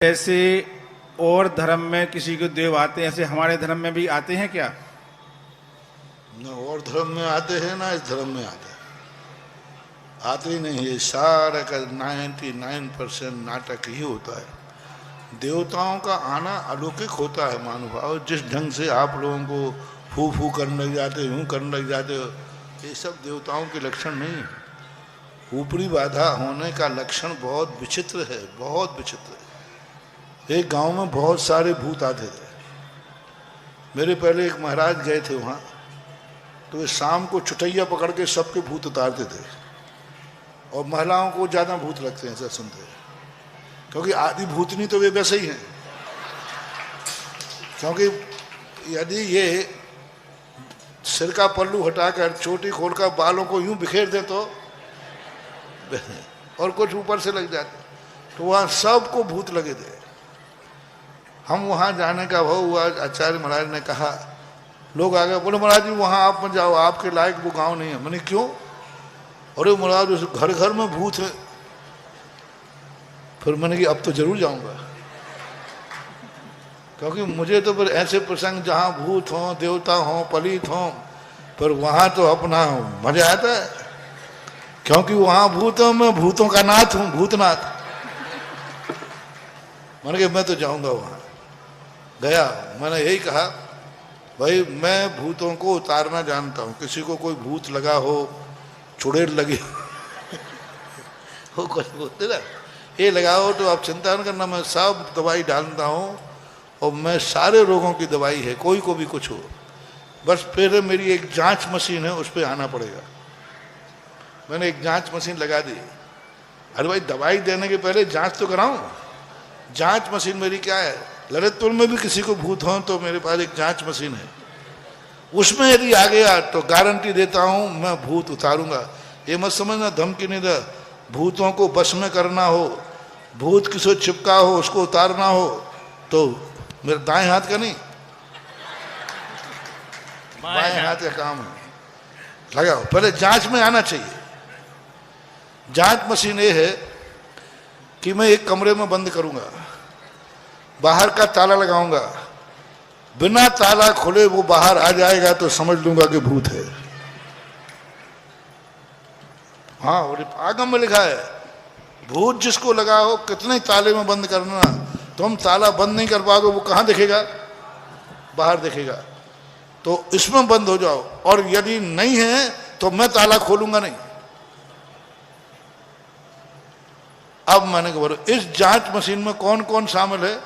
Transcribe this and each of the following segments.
जैसे और धर्म में किसी को देव आते हैं, ऐसे हमारे धर्म में भी आते हैं क्या? न और धर्म में आते हैं ना इस धर्म में आते हैं। आते ही नहीं है। सारा का 99% नाटक ही होता है। देवताओं का आना अलौकिक होता है महानुभाव। जिस ढंग से आप लोगों को फू फू करने लग जाते हो, यूँ करने लग जाते हो, ये सब देवताओं के लक्षण नहीं है। ऊपरी बाधा होने का लक्षण बहुत विचित्र है, बहुत विचित्र है। एक गांव में बहुत सारे भूत आते थे। मेरे पहले एक महाराज गए थे वहाँ, तो वे शाम को चुटैया पकड़ के सबके भूत उतारते थे। और महिलाओं को ज़्यादा भूत लगते हैं, ऐसा सुनते हैं, क्योंकि आदि भूतनी तो वे वैसे ही हैं। क्योंकि यदि ये सिर का पल्लू हटाकर चोटी खोलकर बालों को यूं बिखेर दें तो और कुछ ऊपर से लग जाते, तो वहाँ सबको भूत लगे थे। हम वहाँ जाने का भाव हुआ। आचार्य महाराज ने कहा, लोग आ गए, बोले महाराज जी वहाँ आप मत जाओ, आपके लायक वो गांव नहीं है। मैंने क्यों? अरे महाराज उस घर घर में भूत है। फिर मैंने कि अब तो जरूर जाऊंगा, क्योंकि मुझे तो फिर ऐसे प्रसंग जहाँ भूत हों, देवता हों, पलित हों, पर वहाँ तो अपना मजा आता है, क्योंकि वहाँ भूत हो, मैं भूतों का नाथ हूँ, भूतनाथ। मैंने कि मैं तो जाऊंगा वहाँ। गया, मैंने यही कहा, भाई मैं भूतों को उतारना जानता हूँ। किसी को कोई भूत लगा हो, चुड़ैल लगी हो, कुछ बोलते ना, ये लगा हो तो आप चिंता न करना, मैं सब दवाई डालता हूँ और मैं सारे रोगों की दवाई है, कोई को भी कुछ हो। बस फिर मेरी एक जांच मशीन है, उस पर आना पड़ेगा। मैंने एक जांच मशीन लगा दी। अरे भाई दवाई देने के पहले जांच तो कराऊं। जांच मशीन मेरी क्या है, ललितपुर में भी किसी को भूत हो तो मेरे पास एक जांच मशीन है, उसमें यदि आ गया तो गारंटी देता हूं मैं भूत उतारूंगा। ये मत समझना धमकी नहीं दे। भूतों को बस में करना हो, भूत किसी चिपका हो, उसको उतारना हो, तो मेरे दाएं हाथ का नहीं, बाएं हाथ का काम है। लगाओ, पहले जांच में आना चाहिए। जांच मशीन ये है कि मैं एक कमरे में बंद करूंगा, बाहर का ताला लगाऊंगा, बिना ताला खुले वो बाहर आ जाएगा तो समझ लूंगा कि भूत है। हाँ, आगम में लिखा है, भूत जिसको लगा हो कितने ताले में बंद करना, तुम ताला बंद नहीं कर पाओगे, वो कहां दिखेगा? बाहर दिखेगा। तो इसमें बंद हो जाओ, और यदि नहीं है तो मैं ताला खोलूंगा नहीं। अब मैंने कहा, इस जांच मशीन में कौन कौन शामिल है?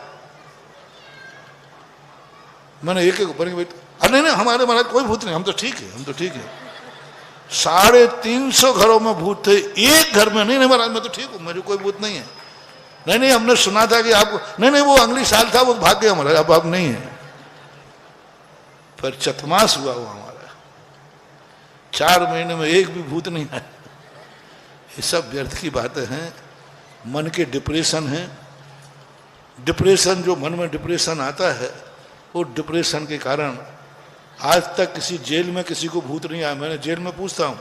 मैंने एक एक ऊपर, अरे नहीं हमारे महाराज कोई भूत नहीं, हम तो ठीक है, हम तो ठीक है। 350 घरों में भूत थे, एक घर में नहीं। नहीं महाराज मैं तो ठीक हूँ, मेरे कोई भूत नहीं है। नहीं नहीं हमने सुना था कि आपको, नहीं नहीं वो अगली साल था, वो भाग गया महाराज, अब नहीं है। फिर चतमास हुआ वो हमारा, 4 महीने में एक भी भूत नहीं आया। ये सब व्यर्थ की बातें हैं, मन के डिप्रेशन है। डिप्रेशन, जो मन में डिप्रेशन आता है, वो डिप्रेशन के कारण आज तक किसी जेल में किसी को भूत नहीं आया। मैंने जेल में पूछता हूँ,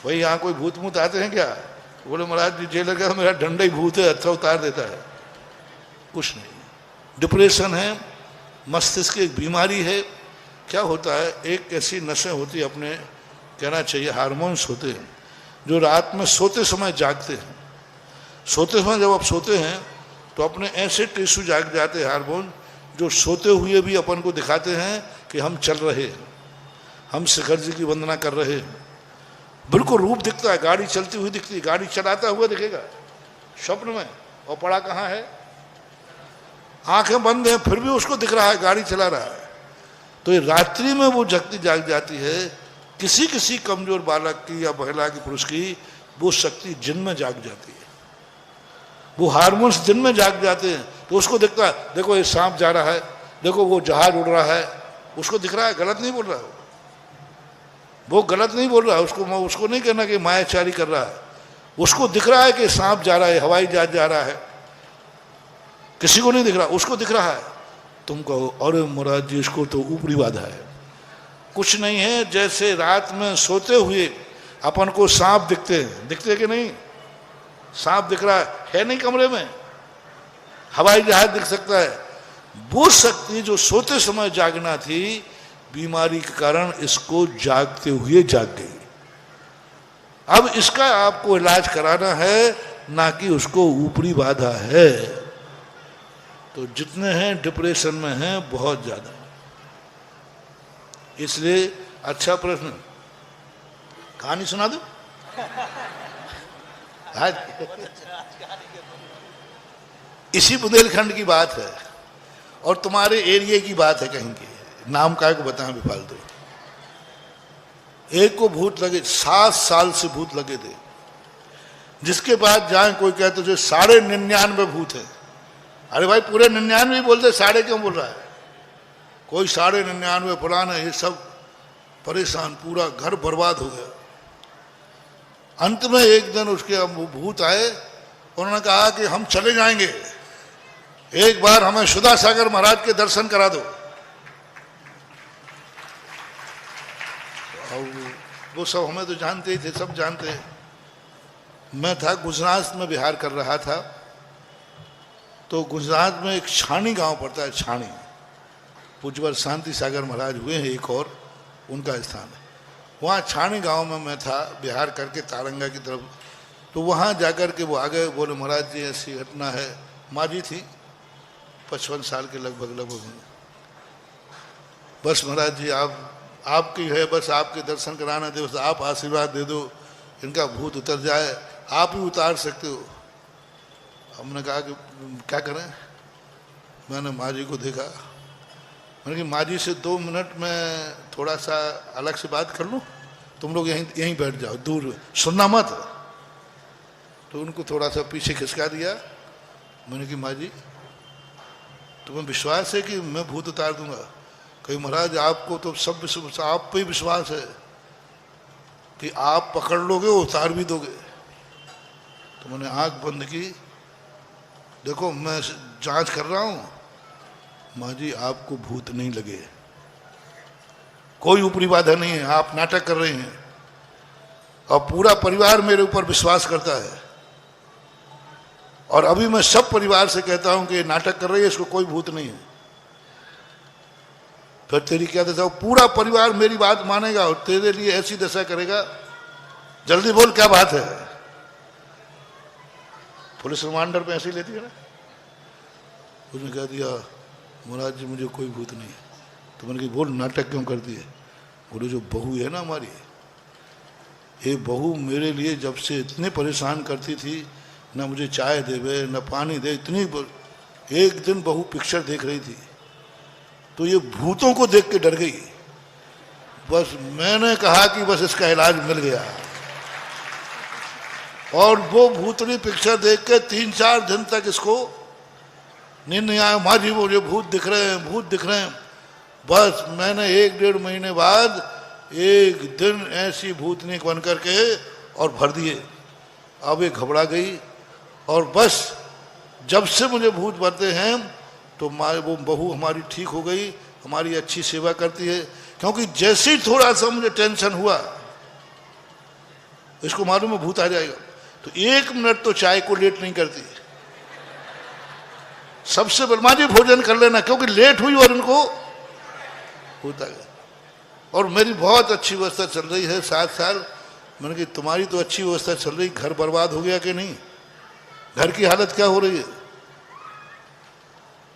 भाई यहाँ कोई भूत मूत आते हैं क्या? बोले महाराज जी जेलर का मेरा डंडा ही भूत है, अच्छा उतार देता है। कुछ नहीं, डिप्रेशन है, मस्तिष्क की एक बीमारी है। क्या होता है, एक ऐसी नशे होती है, अपने कहना चाहिए हार्मोन्स होते हैं, जो रात में सोते समय जागते हैं। सोते समय जब आप सोते हैं तो अपने ऐसे टिश्यू जाग जाते हैं हार्मोन, जो सोते हुए भी अपन को दिखाते हैं कि हम चल रहे हैं, हम शिखर जी की वंदना कर रहे हैं। बिल्कुल रूप दिखता है, गाड़ी चलती हुई दिखती है, गाड़ी चलाता हुआ दिखेगा स्वप्न में, और पड़ा कहाँ है, आंखें बंद हैं फिर भी उसको दिख रहा है गाड़ी चला रहा है। तो ये रात्रि में वो शक्ति जाग जाती है। किसी किसी कमजोर बालक की या महिला की, पुरुष की, वो शक्ति जिन में जाग जाती है। वो हार्मोन्स दिन में जाग जाते हैं, तो उसको दिखता है, देखो ये सांप जा रहा है, देखो वो जहाज उड़ रहा है, उसको दिख रहा है, गलत नहीं बोल रहा है वो गलत नहीं बोल रहा है। उसको नहीं कहना कि मायाचारी कर रहा है, उसको दिख रहा है कि सांप जा रहा है, हवाई जहाज जा रहा है। किसी को नहीं दिख रहा, उसको दिख रहा है। तुम कहो अरे महाराज जी इसको तो ऊपरी बाधा है। कुछ नहीं है, जैसे रात में सोते हुए अपन को सांप दिखते हैं, दिखते कि नहीं? सांप दिख रहा है नहीं कमरे में, हवाई जहाज दिख सकता है। वो शक्ति जो सोते समय जागना थी, बीमारी के कारण इसको जागते हुए जाग गई। अब इसका आपको इलाज कराना है, ना कि उसको ऊपरी बाधा है। तो जितने हैं डिप्रेशन में हैं बहुत ज्यादा। इसलिए अच्छा प्रश्न, कहानी सुना दो आज। इसी बुंदेलखंड की बात है और तुम्हारे एरिया की बात है, कहीं की नाम काय को बताएं भी फालतू। एक को भूत लगे, 7 साल से भूत लगे थे, जिसके बाद जाए कोई कहते जो 99.5 भूत है। अरे भाई पूरे 99 बोलते, 1.5 क्यों बोल रहा है? कोई 99.5 पुराना है। ये सब परेशान, पूरा घर बर्बाद हो गया। अंत में एक दिन उसके भूत आए, उन्होंने कहा कि हम चले जाएंगे, एक बार हमें सुधा सागर महाराज के दर्शन करा दो। और वो सब हमें तो जानते ही थे, सब जानते हैं। मैं था गुजरात में, बिहार कर रहा था, तो गुजरात में एक छाणी गांव पड़ता है, छाणी। पूज्यवर शांति सागर महाराज हुए हैं, एक और उनका स्थान है। वहाँ छाणी गांव में मैं था, बिहार करके तारंगा की तरफ। तो वहाँ जाकर के वो आ गए, बोले महाराज जी ऐसी घटना है। माँ जी थी 55 साल के लगभग। बस महाराज जी आपकी है, बस आपके दर्शन कराना दे, बस आप आशीर्वाद दे दो, इनका भूत उतर जाए, आप ही उतार सकते हो। हमने कहा कि क्या करें? मैंने माँ जी को देखा, मैंने कहा माँ जी से 2 मिनट में थोड़ा सा अलग से बात कर लूँ, तुम लोग यहीं बैठ जाओ, दूर सुनना मत। तो उनको थोड़ा सा पीछे खिसका दिया। मैंने कहा माँ जी तुम्हें विश्वास है कि मैं भूत उतार दूंगा? कहीं महाराज आपको तो सब विश्वास, आप पे विश्वास है कि आप पकड़ लोगे, उतार भी दोगे। तो मैंने आंख बंद की, देखो मैं जांच कर रहा हूं। माँ जी आपको भूत नहीं लगे, कोई ऊपरी बाधा नहीं है, आप नाटक कर रहे हैं और पूरा परिवार मेरे ऊपर विश्वास करता है। और अभी मैं सब परिवार से कहता हूं कि नाटक कर रही है, इसको कोई भूत नहीं है। फिर तेरी क्या दशा? पूरा परिवार मेरी बात मानेगा और तेरे लिए ऐसी दशा करेगा, जल्दी बोल क्या बात है। पुलिस रिमांडर पे ऐसे ही लेती है ना। उसने कह दिया महाराज जी मुझे कोई भूत नहीं है। तो मैंने कहा बोल नाटक क्यों करती है? बोले जो बहू है ना हमारी, ये बहू मेरे लिए जब से इतने परेशान करती थी, ना मुझे चाय देवे ना पानी दे, इतनी। एक दिन बहू पिक्चर देख रही थी तो ये भूतों को देख के डर गई। बस मैंने कहा कि बस इसका इलाज मिल गया। और वो भूतनी पिक्चर देख के 3-4 दिन तक इसको नींद नहीं आया। माँ जी मुझे भूत दिख रहे हैं, भूत दिख रहे हैं। बस मैंने 1-1.5 महीने बाद एक दिन ऐसी भूतनी बन करके और भर दिए। अब ये घबरा गई और बस जब से मुझे भूत भरते हैं तो वो बहू हमारी ठीक हो गई, हमारी अच्छी सेवा करती है। क्योंकि जैसे ही थोड़ा सा मुझे टेंशन हुआ, इसको मालूम है भूत आ जाएगा, तो 1 मिनट तो चाय को लेट नहीं करती। सबसे बलमा जी भोजन कर लेना, क्योंकि लेट हुई और इनको होता गया। और मेरी बहुत अच्छी व्यवस्था चल रही है 7 साल। मैंने कहा तुम्हारी तो अच्छी व्यवस्था चल रही, घर बर्बाद हो गया कि नहीं? घर की हालत क्या हो रही है?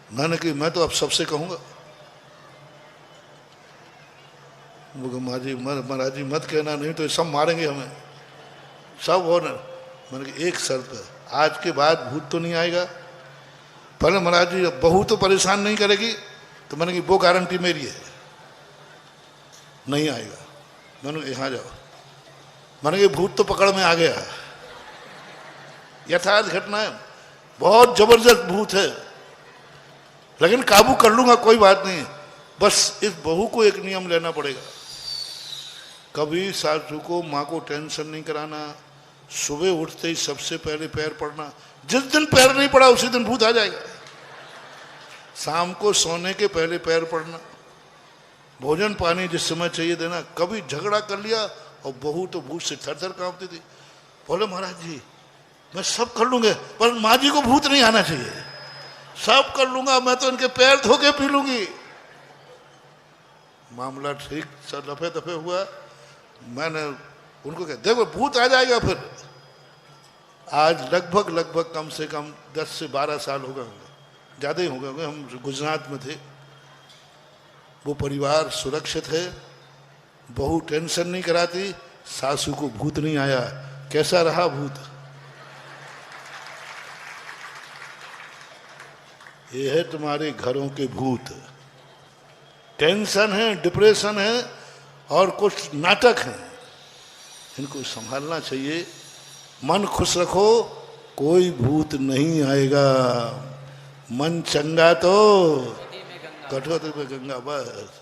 मैंने कहा मैं तो अब सबसे कहूंगा। वो माँ जी महाराज जी मत कहना, नहीं तो सब मारेंगे हमें सब। और मैंने कहा एक शर्त है, आज के बाद भूत तो नहीं आएगा। पहले महाराज जी बहू तो परेशान नहीं करेगी, तो मैंने कहा वो गारंटी मेरी है, नहीं आएगा। मैंने यहाँ जाओ, मैंने कहा भूत तो पकड़ में आ गया। यथार्थ घटना है, बहुत जबरदस्त भूत है, लेकिन काबू कर लूंगा, कोई बात नहीं। बस इस बहू को एक नियम लेना पड़ेगा, कभी सासू को माँ को टेंशन नहीं कराना। सुबह उठते ही सबसे पहले पैर पड़ना, जिस दिन पैर नहीं पड़ा उसी दिन भूत आ जाएगा। शाम को सोने के पहले पैर पड़ना, भोजन पानी जिस समय चाहिए देना। कभी झगड़ा कर लिया और बहू तो भूत से थर थर कांपती थी। बोले महाराज जी मैं सब कर लूंगे, पर माँ जी को भूत नहीं आना चाहिए। सब कर लूंगा, मैं तो इनके पैर धो के पी लूंगी। मामला ठीक सब दफे दफे हुआ। मैंने उनको कहा देखो भूत आ जाएगा फिर। आज लगभग कम से कम 10 से 12 साल हो गए होंगे, ज़्यादा ही हो गए होंगे। हम गुजरात में थे। वो परिवार सुरक्षित है, बहू टेंशन नहीं कराती, सासू को भूत नहीं आया। कैसा रहा भूत? ये है तुम्हारे घरों के भूत। टेंशन है, डिप्रेशन है और कुछ नाटक है, इनको संभालना चाहिए। मन खुश रखो, कोई भूत नहीं आएगा। मन चंगा तो कठोर में गंगा, बस।